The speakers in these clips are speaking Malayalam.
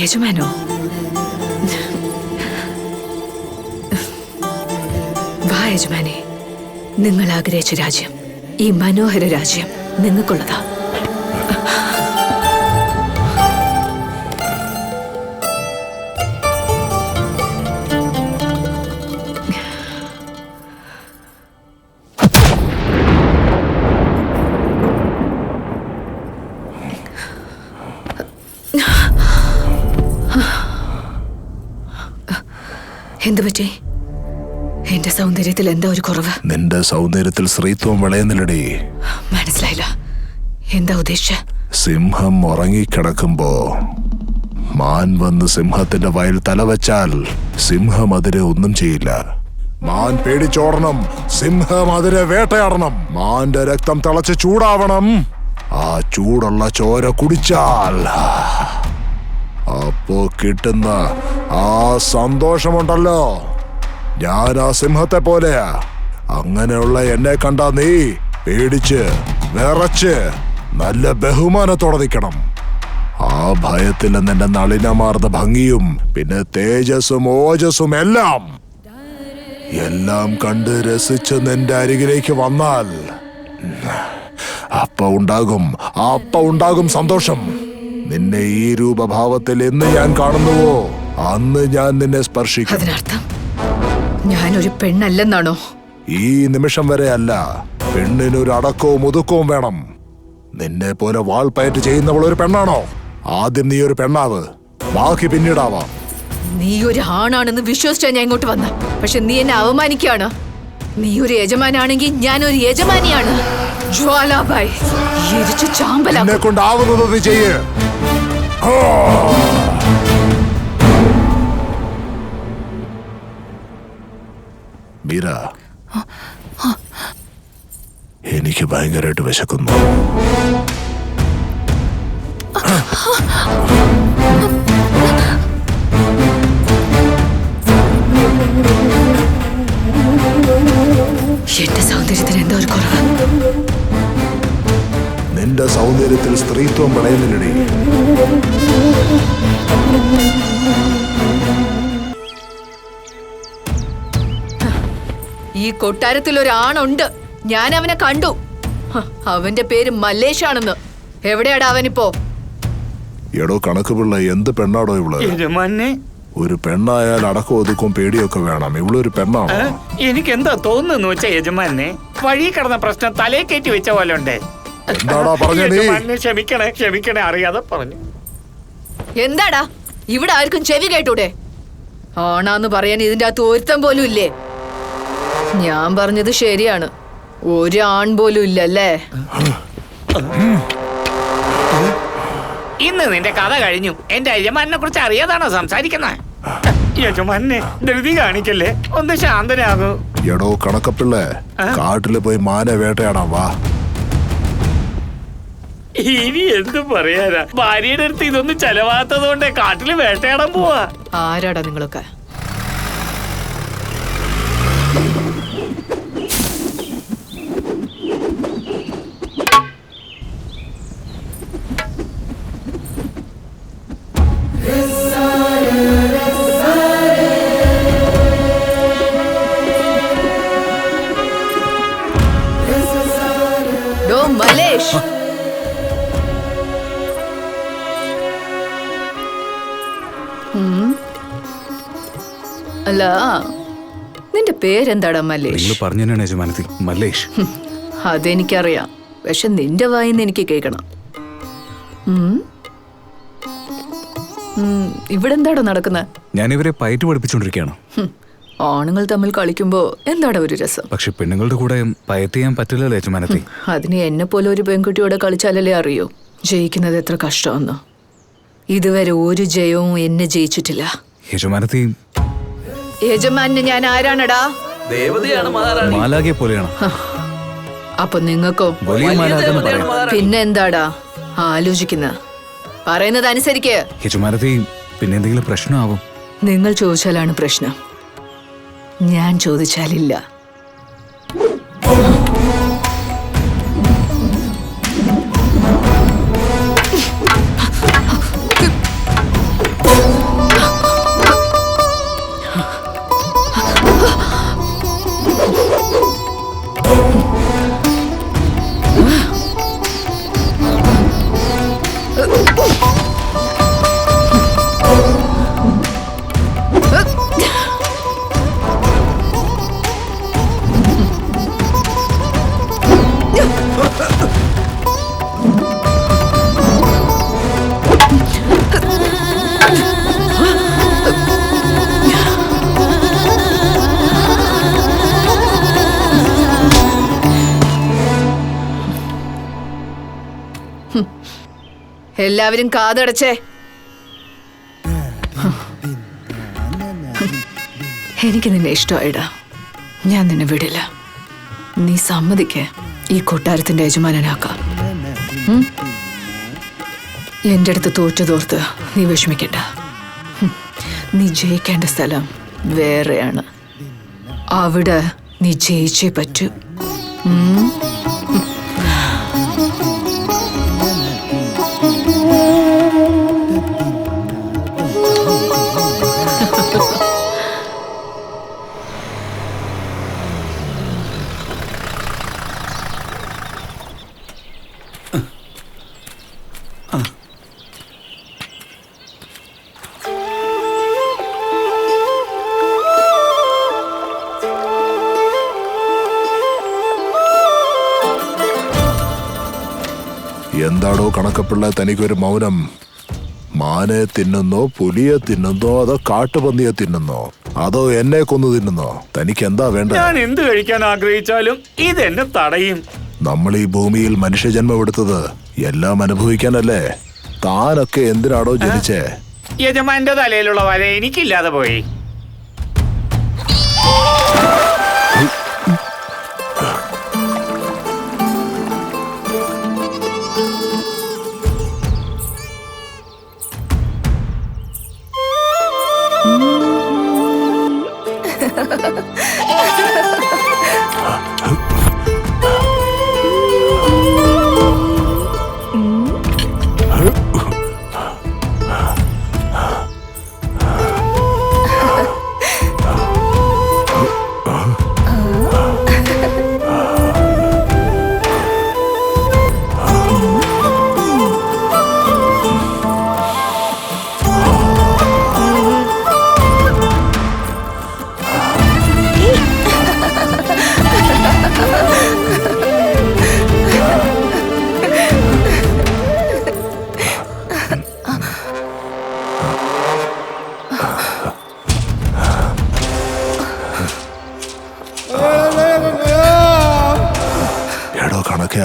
യജമാനോ? വാ യജമാനെ, നിങ്ങൾ ആഗ്രഹിച്ച രാജ്യം, ഈ മനോഹര രാജ്യം നിങ്ങൾക്കുള്ളതാ. എന്തു പറ്റി? എന്റെ സൗന്ദര്യത്തിൽ എന്താ ഒരു കുറവ്? നിന്റെ സൗന്ദര്യത്തിൽ സ്ത്രീത്വം വിളയുന്നില്ലടി. മനസ്സിലായില്ല, എന്താ ഉദ്ദേശിച്ച? സിംഹം ഉറങ്ങിക്കിടക്കുമ്പോ മാൻ വന്ന് സിംഹത്തിന്റെ വയൽ തലവച്ചാൽ സിംഹം അതിനെ ഒന്നും ചെയ്യില്ല. മാൻ പേടിച്ചോടണം, സിംഹം അതിനെ വേട്ടയാടണം. മാന്റെ രക്തം തിളച്ച് ചൂടാവണം. ആ ചൂടുള്ള ചോര കുടിച്ചാൽ അപ്പോ കിട്ടുന്ന ആ സന്തോഷമുണ്ടല്ലോ, ഞാൻ ആ സിംഹത്തെ പോലെയാ. അങ്ങനെയുള്ള എന്നെ കണ്ടാ നീ പേടിച്ച് വിറച്ച് നല്ല ബഹുമാനത്തോടെ നിൽക്കണം. ആ ഭയത്തിൽ നിന്റെ നളിനമാർന്ന ഭംഗിയും പിന്നെ തേജസ്സും ഓജസ്സും എല്ലാം കണ്ട് രസിച്ച് നിന്റെ അരികിലേക്ക് വന്നാൽ അപ്പ ഉണ്ടാകും സന്തോഷം. നിന്നെ ഈ രൂപഭാവത്തിൽ എന്ന് ഞാൻ കാണുന്നുവോ അന്ന് ഞാൻ നിന്നെ സ്പർശിക്കും. അതിനർത്ഥം ഞാനൊരു പെണ്ണല്ലെന്നാണോ? ഈ നിമിഷം വരെ അല്ല. പെണ്ണിനൊരു അടക്കവും ഒതുക്കവും വേണം. നിന്നെ പോലെ വാൾപ്പയറ്റ് ചെയ്യുന്നവൾ ഒരു പെണ്ണാണോ? ആദ്യം നീ ഒരു പെണ്ണാവ്, ബാക്കി പിന്നീടാവാം. നീ ഒരു ആണാണെന്ന് വിശ്വസിച്ചാ ഞാൻ ഇങ്ങോട്ട് വന്ന, പക്ഷെ നീ എന്നെ അവമാനിക്കാണ്. നീ ഒരു യജമാനാണെങ്കിൽ ഞാനൊരു യജമാനിയാണ്. ജ്വാലാബായ്, എരിച്ചു ചാമ്പലാ. എന്നെ കൊണ്ടാവുന്നത് നീ ചെയ്യ്. മീര, എനിക്ക് ഭയങ്കരമായിട്ട് വിശക്കുന്നു. എന്റെ സൗന്ദര്യത്തിന് എന്താ ഒരു കുറവ്? നിന്റെ സൗന്ദര്യത്തിൽ സ്ത്രീത്വം വിളയുന്നില്ലടി. ഈ കൊട്ടാരത്തിൽ ഒരാണുണ്ട്, ഞാൻ അവനെ കണ്ടു. അവന്റെ പേര് മല്ലേഷാണെന്ന്. എവിടെയാടാ അവനിപ്പോ? എടോ കണക്ക് പിള്ള, എന്ത് പെണ്ണാടോ ഇവള്? ഒരു പെണ്ണായാൽ അടക്കം ഒതുക്കും പേടിയൊക്കെ വേണം. ഇവളൊരു പെണ്ണാണോ? എനിക്ക് എന്താ തോന്നുന്നു വെച്ചാ യജമാനെ, വഴി കിടന്ന പ്രശ്നം തലേ കയറ്റി വെച്ച പോലെ ഉണ്ട്. എന്താടാ പറഞ്ഞ നീ? ക്ഷമിക്കണേ അറിയാതെ പറഞ്ഞു. എന്താടാ ഇവിടെ ആർക്കും ചെവി കേട്ടൂടെ? ആണാന്ന് പറയാൻ ഇതിന്റെ അകത്ത് ഒരുത്തം പോലും ഇല്ലേ? ഞാൻ പറഞ്ഞത് ശരിയാണ്, ഒരു ആൺ പോലും ഇല്ലല്ലേ? ഇന്ന് നിന്റെ കഥ കഴിഞ്ഞു. എന്റെ യജമാനെ കുറിച്ച് അറിയാതാണോ സംസാരിക്കുന്നത്? യജമാനെ ധൃതി കാണിക്കല്ലേ, ഒന്ന് ശാന്തനാകൂ. എടോ കണക്കപ്പിള്ളേ, കാട്ടില് പോയി മാനെ വേട്ടയാടാ വാ. ഇനി എന്ത് പറയാനാ, ഭാര്യയുടെ അടുത്ത് ഇതൊന്നും ചെലവാത്തത് കൊണ്ട് കാട്ടില് വേട്ടയാടാൻ പോവാ. ആരാടാ നിങ്ങളൊക്കെ? മലേഷ്, അല്ല നിന്റെ പേരെന്താടാ? മലേഷ് പറഞ്ഞാണ് യജമാനത്തി, മല്ലേഷ്. അതെനിക്കറിയാം, പക്ഷെ നിന്റെ വായിന്ന് എനിക്ക് കേൾക്കണം. ഇവിടെ എന്താടോ നടക്കുന്നത്? ഞാനിവരെ പയറ്റ് പഠിപ്പിച്ചോണ്ടിരിക്കുകയാണ്. ആണുങ്ങൾ തമ്മിൽ കളിക്കുമ്പോ എന്താടാ ഒരു രസം? പക്ഷെ പെണ്ണുങ്ങളുടെ കൂടെ പയറ്റ് ചെയ്യാൻ പറ്റില്ലല്ലോ യജമാനത്തി. അതിന് എന്നെ പോലെ ഒരു പെൺകുട്ടിയോടെ കളിച്ചാലല്ലേ അറിയൂ ജയിക്കുന്നത് എത്ര കഷ്ടമെന്ന്. ഇതുവരെ ഒരു ജയവും എന്നെ ജയിച്ചിട്ടില്ല. യജമാനത്തി, യജമാനെ ഞാൻ ആരാണടാ? മാലാഖയെ പോലെയാണ്. അപ്പൊ നിങ്ങൾക്കോ? പിന്നെന്താടാ ആലോചിക്കുന്ന? പറയുന്നത് അനുസരിക്ക് യജമാനത്തി. പിന്നെ എന്തെങ്കിലും പ്രശ്നമാവും? നിങ്ങൾ ചോദിച്ചാലാണ് പ്രശ്നം, ഞാൻ ചോദിച്ചാലില്ല. എല്ലാവരും കാതടച്ചേ. എനിക്ക് നിന്നെ ഇഷ്ടമായിടാ. ഞാൻ നിന്നെ വിടില്ല. നീ സമ്മതിക്കേ ഈ കൊട്ടാരത്തിന്റെ യജമാനനാക്കാം. എന്റെ അടുത്ത് തോറ്റതോർത്ത് നീ വിഷമിക്കണ്ട. നീ ജയിക്കേണ്ട സ്ഥലം വേറെയാണ്. അവിടെ നീ ജയിച്ചേ പറ്റൂ. എന്താടോ കണക്കപ്പിള്ള തനിക്കൊരു മൗനം? മാനെ തിന്നുന്നോ, പുലിയെ തിന്നുന്നോ, അതോ കാട്ടുപന്നിയെ തിന്നുന്നോ, അതോ എന്നെ കൊന്നു തിന്നുന്നോ? തനിക്ക് എന്താ വേണ്ട? ഞാൻ എന്ത് കഴിക്കാൻ ആഗ്രഹിച്ചാലും ഇതെന്നെ തടയും. നമ്മൾ ഈ ഭൂമിയിൽ മനുഷ്യജന്മം എടുത്തത് എല്ലാം അനുഭവിക്കാനല്ലേ? താനൊക്കെ എന്തിനാടോ ജനിച്ചേ? യജമാന്റെ തലയിലുള്ള വര എനിക്കില്ലാതെ പോയി.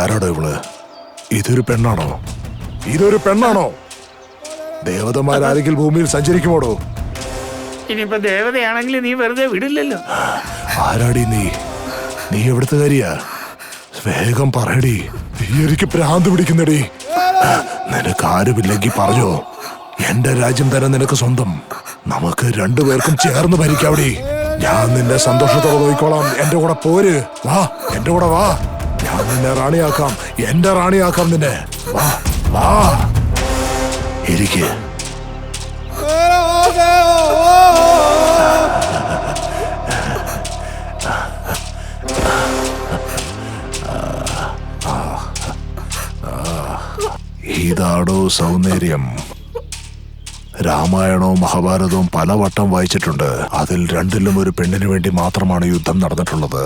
ആരാടോ ഇവള്? ഇതൊരു പെണ്ണാണോ? ഇതൊരു പെണ്ണാണോ? ദേവതമാരാരെങ്കിലും ഭൂമിയിൽ സഞ്ചരിക്കുമോടോ? ഇനിയിപ്പോ ദേവതയാണെങ്കിൽ നീ വെറുതെ വിടില്ലല്ലോ. ആരാടി നീ? നീ എവിടുത്തെ കാര്യാ? വേഗം പറയടി. എനിക്ക് ഭ്രാന്ത് പിടിക്കുന്നടി. നിനക്ക് ആരുമില്ലെങ്കിൽ പറഞ്ഞോ, എന്റെ രാജ്യം തന്നെ നിനക്ക് സ്വന്തം. നമുക്ക് രണ്ടുപേർക്കും ചേർന്ന് ഭരിക്കാവടി. ഞാൻ നിന്നെ സന്തോഷത്തോടെ നോക്കിക്കോളാം. എന്റെ കൂടെ പോര്. വാ, എന്റെ കൂടെ വാ. ഞാൻ നിന്നെ റാണിയാക്കാം. എന്റെ റാണിയാക്കാം നിന്നെ. വാ വാ, ഇരിക്ക്. ഇതാടോ സൗന്ദര്യം. രാമായണവും മഹാഭാരതവും പലവട്ടം വായിച്ചിട്ടുണ്ട്. അതിൽ രണ്ടിലും ഒരു പെണ്ണിന് വേണ്ടി മാത്രമാണ് യുദ്ധം നടന്നിട്ടുള്ളത്.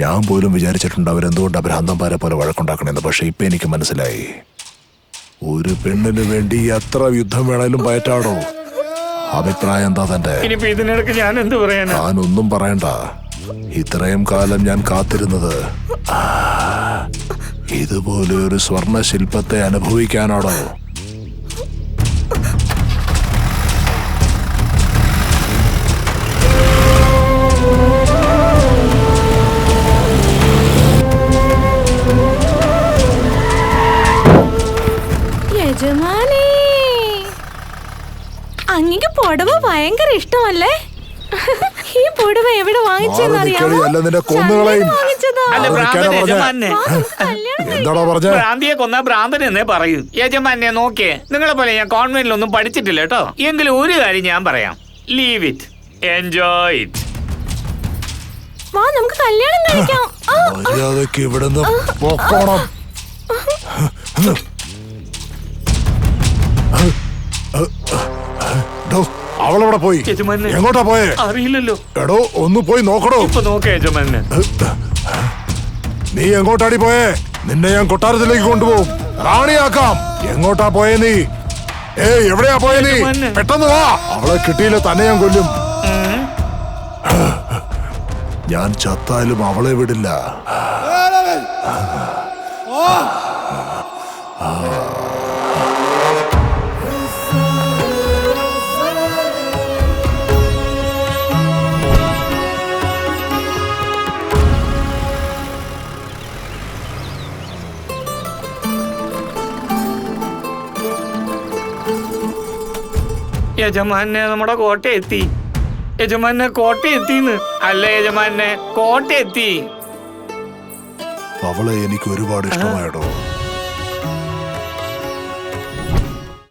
ഞാൻ പോലും വിചാരിച്ചിട്ടുണ്ട് അവരെന്തുകൊണ്ട് ഭ്രാന്തന്മാരെ പോലെ വഴക്കുണ്ടാക്കണമെന്ന്. പക്ഷെ ഇപ്പൊ എനിക്ക് മനസ്സിലായി, ഒരു പെണ്ണിന് വേണ്ടി എത്ര യുദ്ധം വേണേലും പയറ്റാടോ. അഭിപ്രായം എന്താ തന്റെ? ഇതിനിടയ്ക്ക് ഞാൻ എന്ത് പറയാനാ? താനൊന്നും പറയണ്ട. ഇത്രയും കാലം ഞാൻ കാത്തിരുന്നത് ഇതുപോലെ ഒരു സ്വർണ്ണ ശില്പത്തെ അനുഭവിക്കാനാണോ? യജമാനേ, അങ്ങക്ക് പുടവ ഭയങ്കര ഇഷ്ടമല്ലേ? ഈ പുടവ എവിടെ വാങ്ങിച്ചെന്നറിയാമോ? ഭ്രാന്തിയെ കൊന്ന ഭ്രാന്തൻ എന്നേ പറയൂ. യജമാനെ നോക്കിയേ, നിങ്ങളെ പോലെ ഞാൻ കോൺവെന്റിലൊന്നും പഠിച്ചിട്ടില്ല കേട്ടോ. എങ്കിലും ഒരു കാര്യം ഞാൻ പറയാം, ലീവ് ഇറ്റ്, എൻജോയ് ഇറ്റ്. വാ, നമുക്ക് കല്യാണം കഴിക്കാം. മര്യാദയ്ക്ക് ഇവിടുന്ന് പോക്കണം. അവളെവിടെ പോയി? എങ്ങോട്ടാ പോയേ? അറിയില്ലല്ലോ. എടോ, ഒന്ന് പോയി നോക്കടോ. ഇപ്പൊ നോക്കേ യജമാനെ. നീ എങ്ങോട്ടാടി പോയേ? നിന്നെ ഞാൻ കൊട്ടാരത്തിലേക്ക് കൊണ്ടുപോകും, റാണിയാക്കാം. എങ്ങോട്ടാ പോയേ നീ? എവിടെയാ പോയേ നീ? പെട്ടെന്ന് വാ. അവളെ കിട്ടിയില്ല തന്നെ ഞാൻ കൊല്ലും. ഞാൻ ചത്താലും അവളെ വിടില്ല. യജമാനെ നമ്മുടെ കോട്ട എത്തി. യജമാനെ കോട്ട എത്തിന്ന്. അല്ല യജമാനെ കോട്ട എത്തി. അവളെ എനിക്ക് ഒരുപാട് ഇഷ്ടമായിടോ.